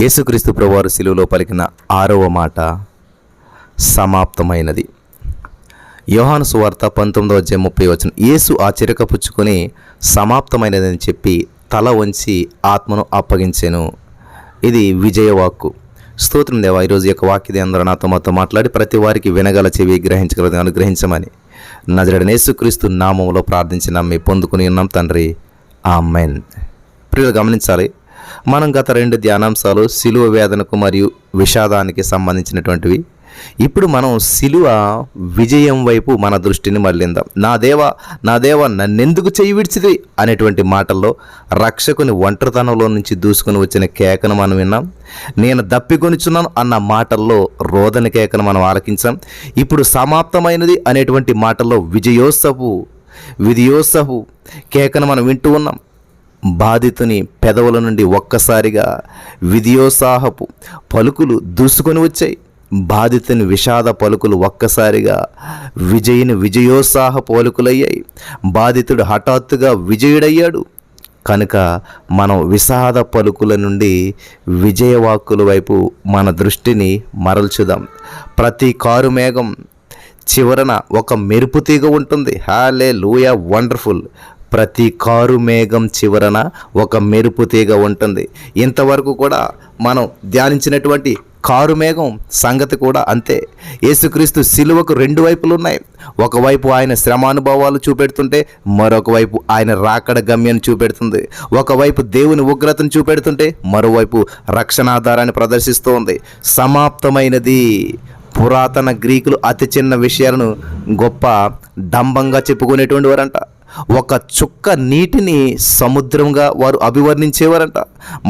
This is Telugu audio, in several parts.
యేసుక్రీస్తు ప్రభువారు శిలువలో పలికిన 6వ మాట సమాప్తమైనది. యోహాను సువార్త 19:30 యేసు ఆ చిరక పుచ్చుకొని సమాప్తమైనదని చెప్పి తల వంచి ఆత్మను అప్పగించెను. ఇది విజయవాక్కు. స్తోత్రం దేవా, ఈరోజు యొక్క వాక్యది అందరూ నాతో మాట్లాడి ప్రతి వారికి వినగల చెవి గ్రహించగలదని అనుగ్రహించమని నజరేయుడైన యేసుక్రీస్తు నామములో ప్రార్థించి నమ్మి పొందుకుని ఉన్నాం తండ్రి, ఆమెన్. ప్రియులు గమనించాలి, మనం గత 2 ధ్యానాంశాలు సిలువ వేదనకు మరియు విషాదానికి సంబంధించినటువంటివి. ఇప్పుడు మనం సిలువ విజయం వైపు మన దృష్టిని మళ్ళిందాం. నా దేవా నన్నెందుకు చెయ్యి విడిచిది అనేటువంటి మాటల్లో రక్షకుని ఒంటరితనంలో నుంచి దూసుకుని వచ్చిన కేకను మనం విన్నాం. నేను దప్పికొనిచున్నాను అన్న మాటల్లో రోదన కేకను మనం ఆలకించాం. ఇప్పుడు సమాప్తమైనది అనేటువంటి మాటల్లో విధియోత్సపు కేకను మనం వింటూ ఉన్నాం. బాధితుని పెదవుల నుండి ఒక్కసారిగా విధియోత్సాహపు పలుకులు దూసుకొని వచ్చాయి. బాధితుని విషాద పలుకులు ఒక్కసారిగా విజయోత్సాహ పలుకులయ్యాయి. బాధితుడు హఠాత్తుగా విజయుడయ్యాడు. కనుక మనం విషాద పలుకుల నుండి విజయవాక్కుల వైపు మన దృష్టిని మరల్చుదాం. ప్రతి కారు మేఘం చివరన ఒక మెరుపు తీగ ఉంటుంది. హల్లెలూయా, వండర్ఫుల్. ప్రతి కారు మేఘం చివరన ఒక మెరుపు తీగ ఉంటుంది. ఇంతవరకు కూడా మనం ధ్యానించినటువంటి కారు మేఘం సంగతి కూడా అంతే. యేసుక్రీస్తు సిలువకు 2 వైపులు ఉన్నాయి. ఒకవైపు ఆయన శ్రమానుభవాలు చూపెడుతుంటే మరొక వైపు ఆయన రాకడ గమ్యాన్ని చూపెడుతుంది. ఒకవైపు దేవుని ఉగ్రతను చూపెడుతుంటే మరోవైపు రక్షణాధారాన్ని ప్రదర్శిస్తూ ఉంది. సమాప్తమైనది. పురాతన గ్రీకులు అతి చిన్న విషయాలను గొప్ప డంబంగా చెప్పుకునేటువంటి వారంట. ఒక చుక్క నీటిని సముద్రంగా వారు అభివర్ణించేవారంట.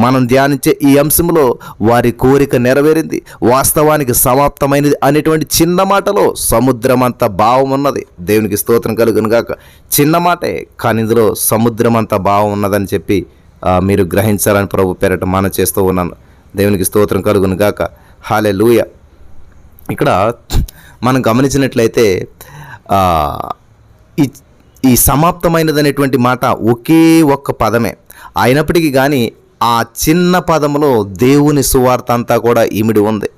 మనం ధ్యానించే ఈ అంశంలో వారి కోరిక నెరవేరింది. వాస్తవానికి సమాప్తమైనది అనేటువంటి చిన్న మాటలో సముద్రం అంత భావం ఉన్నది. దేవునికి స్తోత్రం కలుగును గాక. చిన్న మాటే, కానీ ఇందులో సముద్రం అంత భావం ఉన్నదని చెప్పి మీరు గ్రహించాలని ప్రభు పేరట మనం చేస్తూ ఉన్నాను. దేవునికి స్తోత్రం కలుగును గాక. హల్లెలూయా. ఇక్కడ మనం గమనించినట్లయితే ఈ సమాప్తమైనది అనేటువంటి మాట ఒకే ఒక్క పదమే అయినప్పటికీ కానీ ఆ చిన్న పదంలో దేవుని సువార్త అంతా కూడా ఇమిడి ఉంది.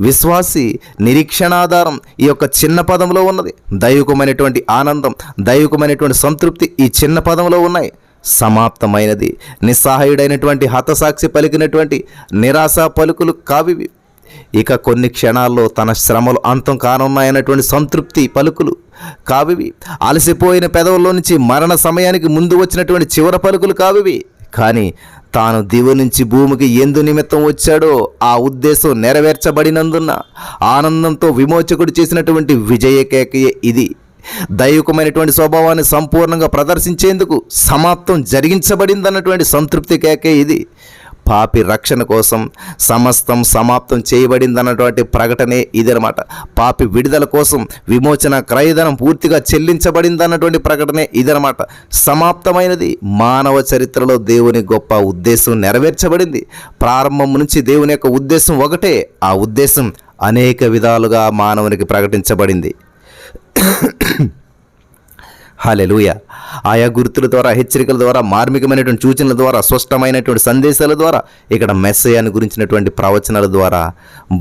విశ్వాసి నిరీక్షణాధారం ఈ యొక్క చిన్న పదంలో ఉన్నది. దైవికమైనటువంటి ఆనందం, దైవికమైనటువంటి సంతృప్తి ఈ చిన్న పదంలో ఉన్నాయి. సమాప్తమైనది. నిస్సహాయుడైనటువంటి హతసాక్షి పలికినటువంటి నిరాశా పలుకులు కావివి. ఇక కొన్ని క్షణాల్లో తన శ్రమలు అంతం కానున్నాయన్నటువంటి సంతృప్తి పలుకులు కావివి. అలసిపోయిన పెదవుల్లో నుంచి మరణ సమయానికి ముందు వచ్చినటువంటి చివరి పలుకులు కావివి. కానీ తాను దివి నుంచి భూమికి ఎందు నిమిత్తం వచ్చాడో ఆ ఉద్దేశం నెరవేర్చబడినందున ఆనందంతో విమోచకుడు చేసినటువంటి విజయకేకయే ఇది. దైవికమైనటువంటి స్వభావాన్ని సంపూర్ణంగా ప్రదర్శించేందుకు సమాప్తం జరిగించబడిందన్నటువంటి సంతృప్తి కేకే ఇది. పాపి రక్షణ కోసం సమస్తం సమాప్తం చేయబడిందన్నటువంటి ప్రకటనే ఇదనమాట. పాపి విడుదల కోసం విమోచన క్రయధనం పూర్తిగా చెల్లించబడిందన్నటువంటి ప్రకటనే ఇదనమాట. సమాప్తమైనది. మానవ చరిత్రలో దేవుని గొప్ప ఉద్దేశం నెరవేర్చబడింది. ప్రారంభం నుంచి దేవుని యొక్క ఉద్దేశం ఒకటే. ఆ ఉద్దేశం అనేక విధాలుగా మానవునికి ప్రకటించబడింది. హల్లెలూయా. ఆయా గుర్తుల ద్వారా, హెచ్చరికల ద్వారా, మార్మికమైనటువంటి సూచనల ద్వారా, స్పష్టమైనటువంటి సందేశాల ద్వారా, ఇక్కడ మెస్సయాను గురించినటువంటి ప్రవచనాల ద్వారా,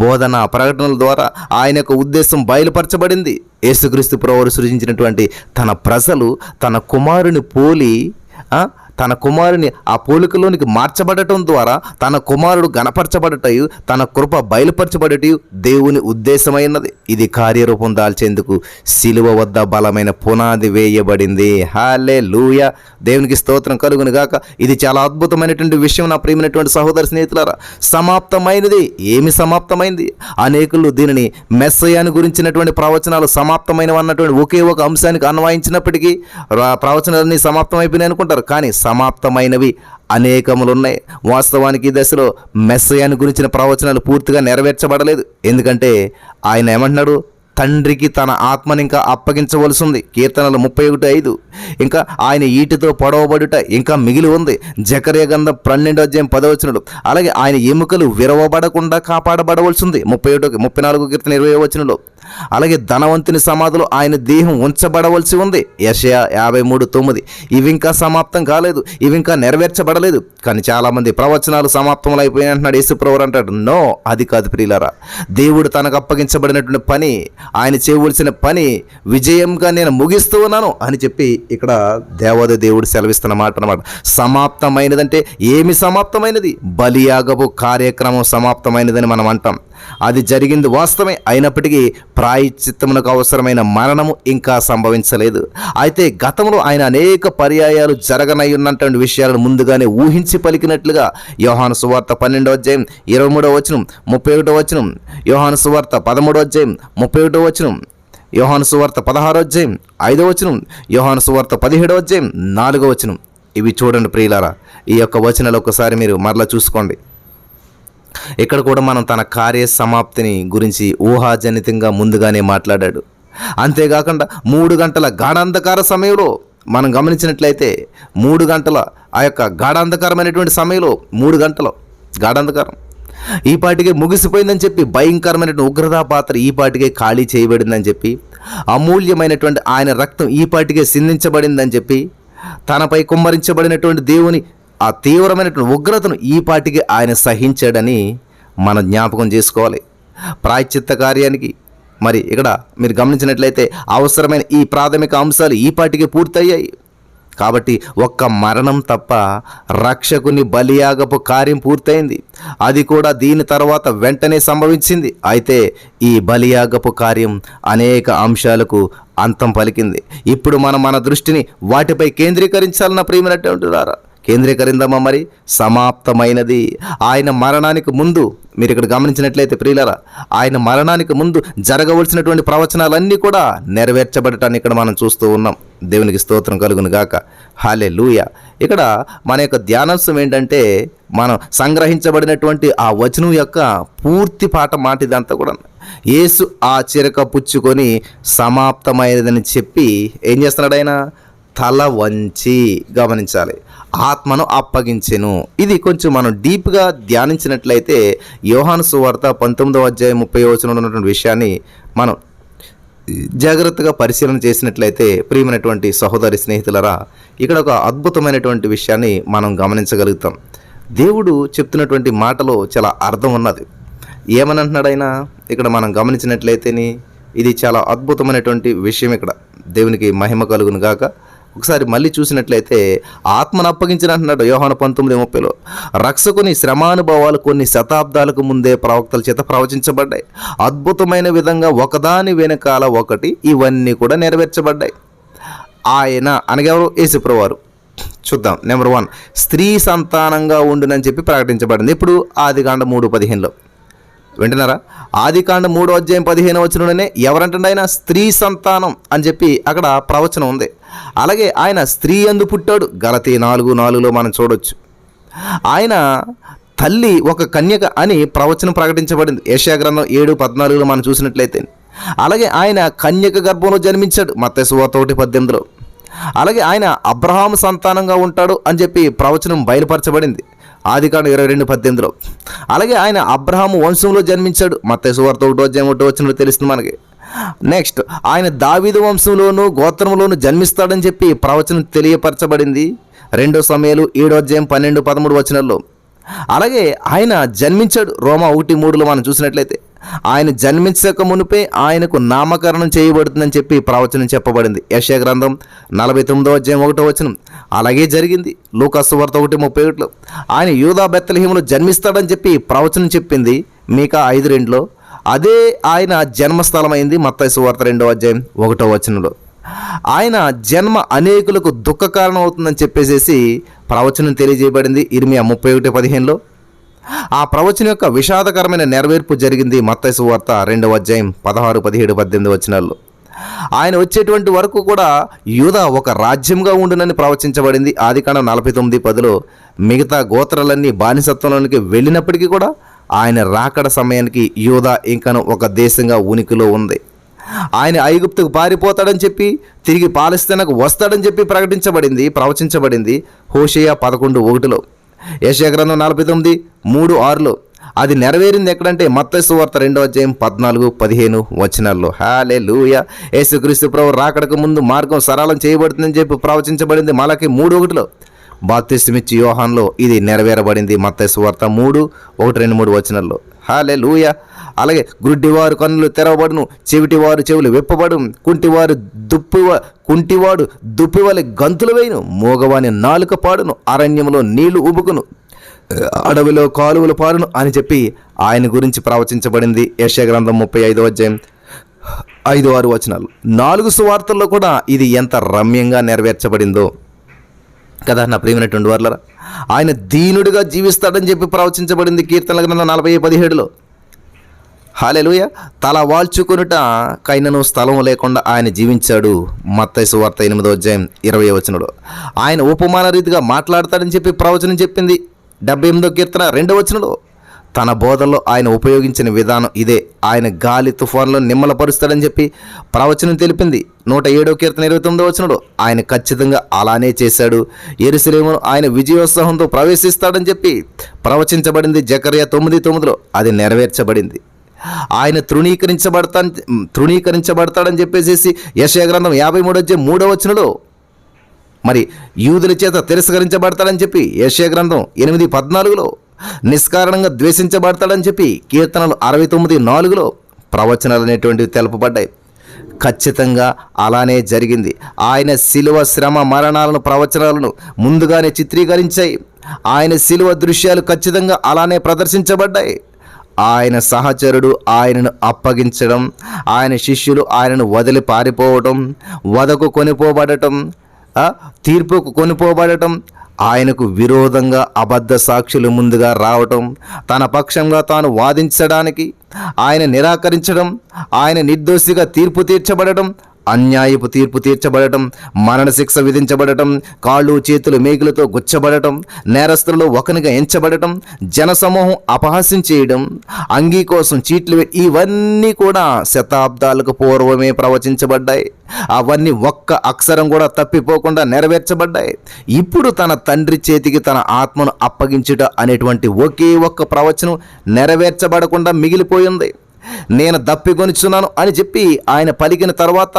బోధన ప్రకటనల ద్వారా ఆయన యొక్క ఉద్దేశం బయలుపరచబడింది. యేసుక్రీస్తు ప్రభువు సృజించినటువంటి తన ప్రజలు తన కుమారుని పోలి తన కుమారుని ఆ పోలికలోనికి మార్చబడటం ద్వారా తన కుమారుడు గణపరచబడటయు, తన కృప బయలుపరచబడటయు దేవుని ఉద్దేశమైనది. ఇది కార్యరూపం దాల్చేందుకు సిలువ వద్ద బలమైన పునాది వేయబడింది. హల్లెలూయా. దేవునికి స్తోత్రం కలుగును గాక. ఇది చాలా అద్భుతమైనటువంటి విషయం నా ప్రియమైనటువంటి సహోదర స్నేహితులారా. సమాప్తమైనది. ఏమి సమాప్తమైంది? అనేకులు దీనిని మెస్సయాను గురించినటువంటి ప్రవచనాలు సమాప్తమైనవి అన్నటువంటి ఒకే ఒక అంశానికి అన్వయించినప్పటికీ ప్రవచనాలన్నీ సమాప్తమైపోయినాయి అనుకుంటారు. కానీ సమాప్తమైనవి అనేకములున్నాయి. వాస్తవానికి ఈ దశలో మెస్సయాను గురించిన ప్రవచనాలు పూర్తిగా నెరవేర్చబడలేదు. ఎందుకంటే ఆయన ఏమంటున్నాడు? తండ్రికి తన ఆత్మని ఇంకా అప్పగించవలసి ఉంది. కీర్తనలు 31:5. ఇంకా ఆయన ఈటితో పొడవబడుట ఇంకా మిగిలి ఉంది. జకర్యా గ్రంథం 12:10. అలాగే ఆయన ఎముకలు విరవబడకుండా కాపాడబడవలసి ఉంది. 34 కీర్తన 20. అలాగే ధనవంతుని సమాధిలో ఆయన దేహం ఉంచబడవలసి ఉంది, యెషయా 53:9. ఇవి ఇంకా సమాప్తం కాలేదు, ఇవి ఇంకా నెరవేర్చబడలేదు. కానీ చాలామంది ప్రవచనాలు సమాప్తములు అయిపోయినాయి అంటున్నాడు యేసుప్రభువు అంటాడు. నో, అది కాదు ప్రియులారా. దేవుడు తనకు అప్పగించబడినటువంటి పని, ఆయన చేయవలసిన పని విజయంగా నేను ముగిస్తూ ఉన్నాను అని చెప్పి ఇక్కడ దేవాది దేవుడు సెలవిస్తున్న మాట అన్నమాట. సమాప్తమైనదంటే ఏమి సమాప్తమైనది? బలియాగపు కార్యక్రమం సమాప్తమైనదని మనం అంటాం. అది జరిగింది వాస్తవమే, అయినప్పటికీ ప్రాయశ్చిత్తమునకు అవసరమైన మరణము ఇంకా సంభవించలేదు. అయితే గతంలో ఆయన అనేక పర్యాయాలు జరగనయ్యున్నటువంటి విషయాలను ముందుగానే ఊహించి పలికినట్లుగా యోహాను సువార్త 12:23, 31, యోహాను సువార్త 13, 31, యోహాను సువార్త 16, 5, యోహాను సువార్త 17, 4. ఇవి చూడండి ప్రియులారా, ఈ యొక్క వచనాలు ఒకసారి మీరు మరలా చూసుకోండి. ఇక్కడ కూడా మనం తన కార్య సమాప్తిని గురించి ఊహాజనితంగా ముందుగానే మాట్లాడాడు. అంతేకాకుండా 3 గంటల గాఢాంధకార సమయంలో మనం గమనించినట్లయితే 3 గంటల ఆ యొక్క గాఢాంధకారమైనటువంటి సమయంలో 3 గంటల గాఢాంధకారం ఈ పాటికే ముగిసిపోయిందని చెప్పి, భయంకరమైనటువంటి ఉగ్రతా పాత్ర ఈ పాటికే ఖాళీ చేయబడిందని చెప్పి, అమూల్యమైనటువంటి ఆయన రక్తం ఈ పాటికే సిందించబడిందని చెప్పి, తనపై కుమ్మరించబడినటువంటి దేవుని ఆ తీవ్రమైనటువంటి ఉగ్రతను ఈ పాటికి ఆయన సహించాడని మనం జ్ఞాపకం చేసుకోవాలి. ప్రాయశ్చిత్త కార్యానికి మరి ఇక్కడ మీరు గమనించినట్లయితే అవసరమైన ఈ ప్రాథమిక అంశాలు ఈ పాటికి పూర్తయ్యాయి. కాబట్టి ఒక్క మరణం తప్ప రక్షకుని బలియాగపు కార్యం పూర్తయింది. అది కూడా దీని తర్వాత వెంటనే సంభవించింది. అయితే ఈ బలియాగపు కార్యం అనేక అంశాలకు అంతం పలికింది. ఇప్పుడు మనం మన దృష్టిని వాటిపై కేంద్రీకరించాలన్న ప్రియమైనటువంటి వారా, కేంద్రీకరిందామా? మరి సమాప్తమైనది. ఆయన మరణానికి ముందు మీరు ఇక్కడ గమనించినట్లయితే ప్రియులారా, ఆయన మరణానికి ముందు జరగవలసినటువంటి ప్రవచనాలన్నీ కూడా నెరవేర్చబడటాన్ని ఇక్కడ మనం చూస్తూ ఉన్నాం. దేవునికి స్తోత్రం కలుగును గాక. హల్లెలూయా. ఇక్కడ మన యొక్క ధ్యానాంశం ఏంటంటే, మనం సంగ్రహించబడినటువంటి ఆ వచనం యొక్క పూర్తి మాట ఇదంతా కూడా యేసు ఆ చిరక పుచ్చుకొని సమాప్తమైనదని చెప్పి ఏం చేస్తున్నాడు? ఆయన తల వంచి, గమనించాలి, ఆత్మను అప్పగించెను. ఇది కొంచెం మనం డీప్గా ధ్యానించినట్లయితే యోహాను సువార్త 19:30 ఉన్నటువంటి విషయాన్ని మనం జాగ్రత్తగా పరిశీలన చేసినట్లయితే ప్రియమైనటువంటి సహోదరి స్నేహితులరా, ఇక్కడ ఒక అద్భుతమైనటువంటి విషయాన్ని మనం గమనించగలుగుతాం. దేవుడు చెప్తున్నటువంటి మాటలో చాలా అర్థం ఉన్నది. ఏమని అంటున్నాడు ఆయన? ఇక్కడ మనం గమనించినట్లయితేని ఇది చాలా అద్భుతమైనటువంటి విషయం. ఇక్కడ దేవునికి మహిమ కలుగును గాక. ఒకసారి మళ్ళీ చూసినట్లయితే ఆత్మను అప్పగించిన అంటున్నాడు యోహాను 19:30. రక్షకుని శ్రమానుభవాలు కొన్ని శతాబ్దాలకు ముందే ప్రవక్తల చేత ప్రవచించబడ్డాయి. అద్భుతమైన విధంగా ఒకదాని వెనకాల ఒకటి ఇవన్నీ కూడా నెరవేర్చబడ్డాయి. ఆయన అనగెవరు? యేసుప్రభువారు. చూద్దాం. నెంబర్ 1, స్త్రీ సంతానంగా ఉండునని చెప్పి ప్రకటించబడింది. ఇప్పుడు ఆదికాండం 3:15. వింటున్నారా? ఆదికాండం 3:15 ఎవరంటే ఆయన స్త్రీ సంతానం అని చెప్పి అక్కడ ప్రవచనం ఉంది. అలాగే ఆయన స్త్రీ యందు పుట్టాడు. గలతీ 4:4 మనం చూడొచ్చు. ఆయన తల్లి ఒక కన్యక అని ప్రవచనం ప్రకటించబడింది. యెషయా గ్రంథం 7:14 మనం చూసినట్లయితే. అలాగే ఆయన కన్యక గర్భంలో జన్మించాడు. మత్తయి సువార్త 1:18. అలాగే ఆయన అబ్రహాము సంతానంగా ఉంటాడు అని చెప్పి ప్రవచనం బయలుపరచబడింది. ఆదికాండం 22:18. అలాగే ఆయన అబ్రహాము వంశంలో జన్మించాడు. మత్తయి సువార్త 1:1 తెలుస్తుంది మనకి. నెక్స్ట్ ఆయన దావీదు వంశంలోను గోత్రంలోను జన్మిస్తాడని చెప్పి ప్రవచనం తెలియపరచబడింది 2 సమూయేలు 7:12-13 అలాగే ఆయన జన్మించాడు. రోమా 1:3 మనం చూసినట్లయితే ఆయన జన్మించక మునిపే ఆయనకు నామకరణం చేయబడుతుందని చెప్పి ప్రవచనం చెప్పబడింది. యెషయా గ్రంథం 49:1 అలాగే జరిగింది. లూకా సువార్త 1:31 ఆయన యూదా బెత్లెహేములో జన్మిస్తాడని చెప్పి ప్రవచనం చెప్పింది మీకా 5:2. అదే ఆయన జన్మస్థలమైంది మత్తయి సువార్త 2:1 ఆయన జన్మ అనేకులకు దుఃఖ కారణం అవుతుందని చెప్పేసి ప్రవచనం తెలియజేయబడింది ఇర్మియా 31:15. ఆ ప్రవచనం యొక్క విషాదకరమైన నెరవేర్పు జరిగింది మత్తయి సువార్త 2:16, 17, 18 ఆయన వచ్చేటువంటి వరకు కూడా యూదా ఒక రాజ్యంగా ఉండునని ప్రవచించబడింది ఆదికాండం 49:10. మిగతా గోత్రాలన్నీ బానిసత్వంలోనికి వెళ్ళినప్పటికీ కూడా ఆయన రాకడ సమయానికి యూదా ఇంకను ఒక దేశంగా ఉనికిలో ఉంది. ఆయన ఐగుప్తుకు పారిపోతాడని చెప్పి తిరిగి పాలస్తీనాకు వస్తాడని చెప్పి ప్రవచించబడింది హోషేయ 11:1. యెషయా గ్రంథం 49:3-6 అది నెరవేరింది ఎక్కడంటే మత్తయి సువార్త 2వ అధ్యాయం 14-15 వచనాల్లో. హల్లెలూయా. యేసుక్రీస్తు ప్రభు రాకడకు ముందు మార్గం సరళం చేయబడుతుందని చెప్పి ప్రవచించబడింది మలాకి 3:1లో. బాప్తిస్మమిచ్చి యోహాన్లో ఇది నెరవేరబడింది మత్తయి సువార్త 3:1-2-3 వచనాల్లో. హల్లెలూయా. అలాగే గుడ్డివారు కన్నులు తెరవబడును, చెవిటివారు చెవులు విప్పబడు, కుంటివాడు దుప్పివలె గంతులు వేయును, మూగవాని నాలుక పాడును, అరణ్యంలో నీళ్లు ఉబుకును, అడవిలో కాలువలు పారును అని చెప్పి ఆయన గురించి ప్రవచించబడింది యెషయా గ్రంథం 35వ అధ్యాయం 5-6 వచనాలు. 4 సువార్తల్లో కూడా ఇది ఎంత రమ్యంగా నెరవేర్చబడిందో కదా నా ప్రియమైనటువంటి వారలారా. ఆయన దీనుడిగా జీవిస్తాడని చెప్పి ప్రవచించబడింది కీర్తనల గ్రంథం 40:17లో. హల్లెలూయా. తల వాల్చుకొనుట కైనను స్థలం లేకుండా ఆయన జీవించాడు మత్తయి సువార్త 8వ అధ్యాయం 20వ వచనంలో. ఆయన ఉపమాన రీతిగా మాట్లాడతాడని చెప్పి ప్రవచనం చెప్పింది 78వ కీర్తన 2వ వచనంలో. తన బోధనలో ఆయన ఉపయోగించిన విధానం ఇదే. ఆయన గాలి తుఫాన్లో నిమ్మలపరుస్తాడని చెప్పి ప్రవచనం తెలిపింది 107వ కీర్తన 29వ వచనంలో. ఆయన ఖచ్చితంగా అలానే చేశాడు. యెరూషలేమును ఆయన విజయోత్సాహంతో ప్రవేశిస్తాడని చెప్పి ప్రవచించబడింది జకర్యా 9:9లో. అది నెరవేర్చబడింది. ఆయన తృణీకరించబడతాడని చెప్పేసి యెషయా గ్రంథం 53వ అధ్యాయం 3వ వచనంలో. మరి యూదుల చేత తిరస్కరించబడతాడని చెప్పి యెషయా గ్రంథం 8:14లో. నిష్కారణంగా ద్వేషించబడతాడని చెప్పి కీర్తనలు 69:4లో ప్రవచనాలు అనేటువంటివి తెలుపబడ్డాయి. ఖచ్చితంగా అలానే జరిగింది. ఆయన శిలువ శ్రమ మరణాలను ప్రవచనాలను ముందుగానే చిత్రీకరించాయి. ఆయన శిలువ దృశ్యాలు ఖచ్చితంగా అలానే ప్రదర్శించబడ్డాయి. ఆయన సహచరుడు ఆయనను అప్పగించడం, ఆయన శిష్యులు ఆయనను వదిలి పారిపోవటం, వధకు కొనిపోబడటం, తీర్పుకు కొనిపోబడటం, ఆయనకు విరోధంగా అబద్ధ సాక్షులు ముందుగా రావటం, తన పక్షంగా తాను వాదించడానికి ఆయన నిరాకరించడం, ఆయన నిర్దోషిగా తీర్పు తీర్చబడటం, అన్యాయపు తీర్పు తీర్చబడటం, మరణశిక్ష విధించబడటం, కాళ్ళు చేతులు మేకులతో గుచ్చబడటం, నేరస్తులలో ఒకనిగా ఎంచబడటం, జనసమూహం అపహాస్యం చేయడం, అంగీ కోసం చీట్లు ఇవన్నీ కూడా శతాబ్దాలకు పూర్వమే ప్రవచించబడ్డాయి. అవన్నీ ఒక్క అక్షరం కూడా తప్పిపోకుండా నెరవేర్చబడ్డాయి. ఇప్పుడు తన తండ్రి చేతికి తన ఆత్మను అప్పగించుట అనేటువంటి ఒకే ఒక్క ప్రవచనం నెరవేర్చబడకుండా మిగిలిపోయింది. నేను దప్పికొనిచున్నాను అని చెప్పి ఆయన పలికిన తర్వాత,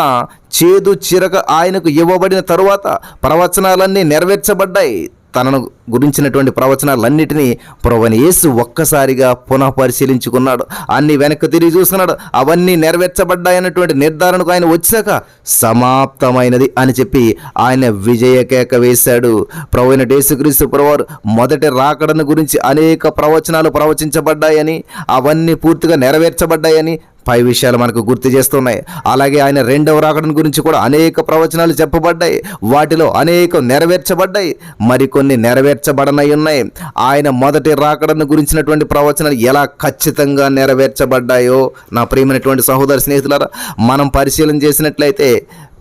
చేదు చిరక ఆయనకు ఇవ్వబడిన తరువాత ప్రవచనాలన్నీ నెరవేర్చబడ్డాయి. తనను గురించినటువంటి ప్రవచనాలన్నిటినీ ప్రభువైన యేసు ఒక్కసారిగా పునః పరిశీలించుకున్నాడు. అన్ని వెనక్కి తిరిగి చూస్తున్నాడు. అవన్నీ నెరవేర్చబడ్డాయన్నటువంటి నిర్ధారణకు ఆయన వచ్చాక సమాప్తమైనది అని చెప్పి ఆయన విజయ కేక వేశాడు. ప్రభువైన యేసుక్రీస్తు ప్రభువారు మొదటి రాకడను గురించి అనేక ప్రవచనాలు ప్రవచించబడ్డాయని, అవన్నీ పూర్తిగా నెరవేర్చబడ్డాయని పై విషయాలు మనకు గుర్తు చేస్తున్నాయి. అలాగే ఆయన రెండవ రాకడను గురించి కూడా అనేక ప్రవచనాలు చెప్పబడ్డాయి. వాటిలో అనేక నెరవేర్చబడ్డాయి, మరికొన్ని నెరవేర్చబడనై ఉన్నాయి. ఆయన మొదటి రాకడను గురించినటువంటి ప్రవచనాలు ఎలా ఖచ్చితంగా నెరవేర్చబడ్డాయో నా ప్రియమైనటువంటి సహోదర స్నేహితులారా, మనం పరిశీలన చేసినట్లయితే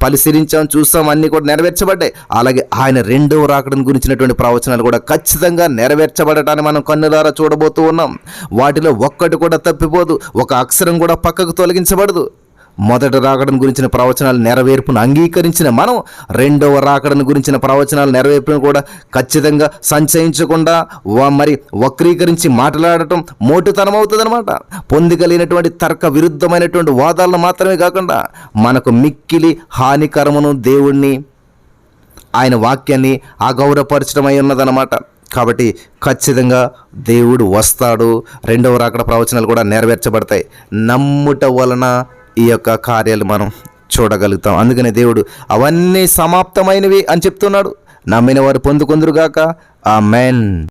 పరిశీలించాం, చూసాం, అన్నీ కూడా నెరవేర్చబడ్డాయి. అలాగే ఆయన రెండవ రాకడను గురించినటువంటి ప్రవచనాలు కూడా ఖచ్చితంగా నెరవేర్చబడటాన్ని మనం కన్నులారా చూడబోతూ ఉన్నాం. వాటిలో ఒక్కటి కూడా తప్పిపోదు, ఒక అక్షరం కూడా పక్కకు తొలగించబడదు. మొదటి రాకడను గురించిన ప్రవచనాలు నెరవేర్పును అంగీకరించిన మనం రెండవ రాకడను గురించిన ప్రవచనాలు నెరవేర్పును కూడా ఖచ్చితంగా సంచయించకుండా మరి వక్రీకరించి మాట్లాడటం మోటుతనం అవుతుందన్నమాట. పొందిగలిగినటువంటి తర్క విరుద్ధమైనటువంటి వాదాలను మాత్రమే కాకుండా మనకు మిక్కిలి హానికరమును దేవుణ్ణి ఆయన వాక్యాన్ని అగౌరవపరచడమై ఉన్నదన్నమాట. కాబట్టి ఖచ్చితంగా దేవుడు వస్తాడు, రెండవ రాకడ ప్రవచనాలు కూడా నెరవేర్చబడతాయి. నమ్ముట వలన ఈ యొక్క కార్యాలు మనం చూడగలుగుతాం. అందుకనే దేవుడు అవన్నీ సమాప్తమైనవి అని చెప్తున్నాడు. నమ్మిన వారు పొందుకొందురుగాక. ఆమేన్.